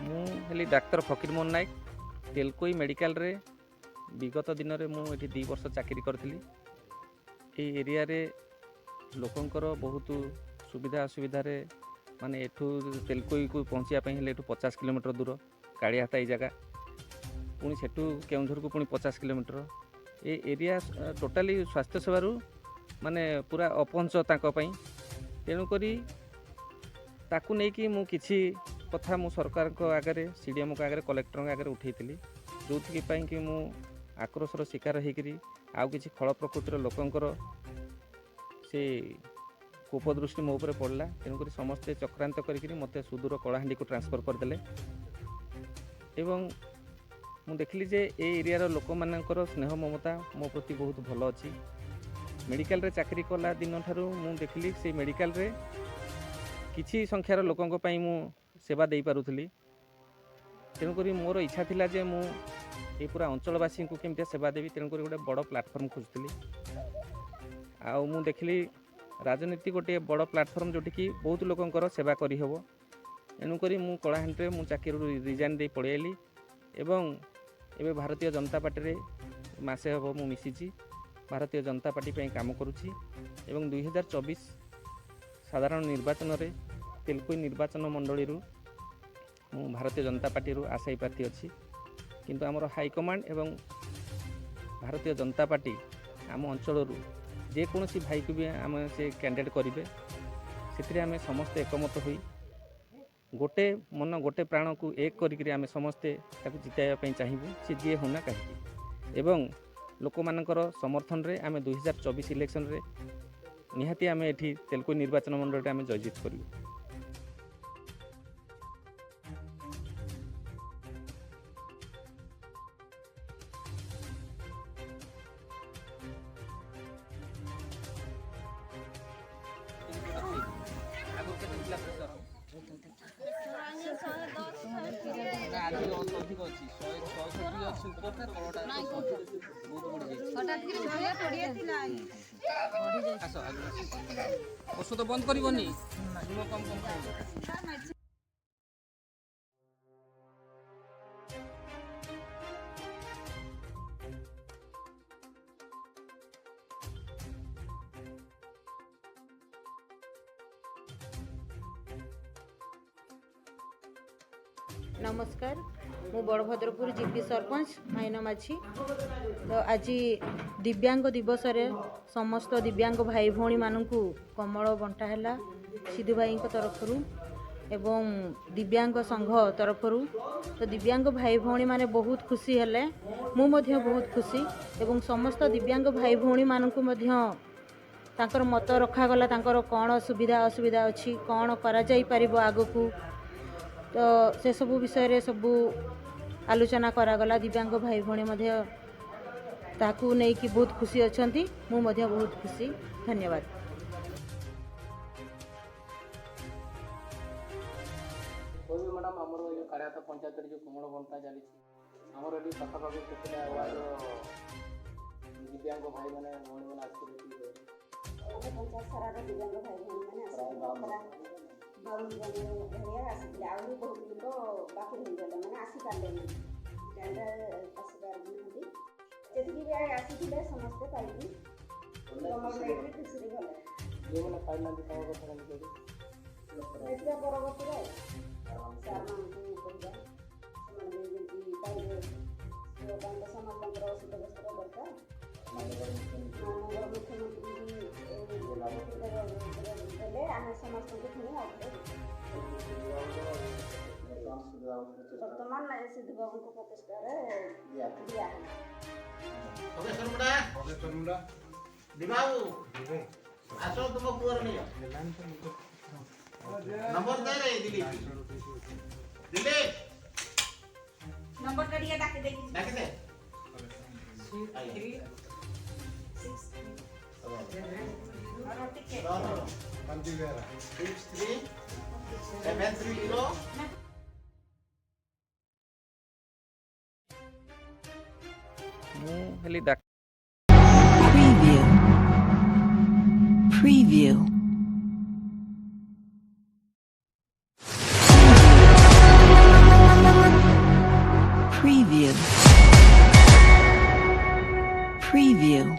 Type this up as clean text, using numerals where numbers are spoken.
मुझे डाक्तर फकीर मोहन नायक तेलकोई मेडिकल रे विगत दिन में मुझे 2 वर्ष चाकरी करी। एरिया रे लोकंकर बहुत सुविधा असुविधा माने एठू तेलकोई को पहुँचापी हेल्ले 50 किलोमीटर दूर काड़ियाहाटा ये जगह पुणी सेठू केउंझर को पुणी 50 किलोमीटर ए एरिया टोटाली स्वास्थ्य सेवार माने पूरा अपहंच तेणुक ताकू नहीं कि मु किछि कथा मु सरकार को आगे सीडीएम को आगे कलेक्टर आगे उठे जो कि मु आक्रोशर शिकार होकरी आउ कि खल प्रकृतिर लोकंकर से कोपदृष्टि मो उपर पड़ला। तेणुक समस्ते चक्रांत करके मत सुदूर कलाहांडी को ट्रांसफर करदे एवं मु देखली जे ए एरिया लोक मानकर स्नेह ममता मो प्रति बहुत भल अच्छी। मेडिकल रे चाकरी कला दिन ठारू मु देखली से मेडिकल रे किछि संख्यार लोकंक पई मु सेवा दे पारुथली। तेणुक मोर इच्छा थिला जे मु ए पूरा अंचलवासी को केमती सेवा देवी। तेणुक गोटे बड़ प्लाटफर्म खोजुली आउ मु देखली राजनीति गोटे बड़ प्लाटफर्म जोटि कि बहुत लोकंकर सेवा करी हबो। तेणुक मु कलाहांडी मु चाकरी रिजाइन दे पड़ेली एवं एबे भारतीय जनता पार्टी रे मासे हबो मु मिसिची भारतीय जनता पार्टी पे काम करुछि एवं 2024 साधारण निर्वाचन रे तेलकोई निर्वाचन मंडली मु भारतीय जनता पार्टी आशायी प्रार्थी अच्छी। किंतु आमर हाईकमांड एवं भारतीय जनता पार्टी आम अंचल जेकोसी भाई को भी आम से कैंडिडेट करेंगे से आम समस्ते एकमत हुई गोटे मन गोटे प्राण को एक करी आम समस्ते जिताइवाई चाहबू सी जी होना कहीं एवं लोक मानकर समर्थन रे आम 2024 इलेक्शन रे निहाती आम एठी तेलकोई निर्वाचन मंडल आम जयजीत करूँ। ଔଷଧ ବନ୍ଦ କରିବନି ଲୁଣ କମ କମ ଖାଇବ। नमस्कार मु बड़भद्रपुर जीपी सरपंच माइना माछी। तो आज दिव्यांग दिवस रे समस्त दिव्यांग भाई भौणी मानू कमल बंटा है सिद्धू भाई तरफ एवं दिव्यांग संघ तरफ। तो दिव्यांग भाई भौणी माने बहुत खुशी हेले मु मध्य बहुत खुशी एवं समस्त दिव्यांग भाई भौणी मानू मध्य तांकर मत रखागला तांकर कौन सुविधा असुविधा अच्छी कौन करा जाई परिबो आगकू। तो से सबू विषय सबू आलोचना करागला दिव्यांग भाई भौणी मध्य ताकू नहीं कि बहुत खुशी अछंती मु मध्य बहुत खुशी। धन्यवाद। मैडम आमर जो काड़ियाहाटा पंचायत जो कमल बंटा चली आमर ये पाखापाखि केते अवार्ड दिव्यांग भाई मैंने भौणी मैंने पंचायत सारा दिव्यांग भाई भौणी मैंने आहरी बहुत लोग बाकी रहीगले मैंने आसीपारे जी भी आसी समस्ते पाइबी खुशी गले परवर्ती सार मान समस्त औषध वस्त्र दरकार मानव मुख्यमंत्री देले आम समस्त वर्तमान सिद्धू बाबू को प्रतिष्ठा दिया आसो तुम पुअर नहीं नंबर दे रे दिलीप नंबर करिए डाके दे 637330 Preview. Preview. Preview.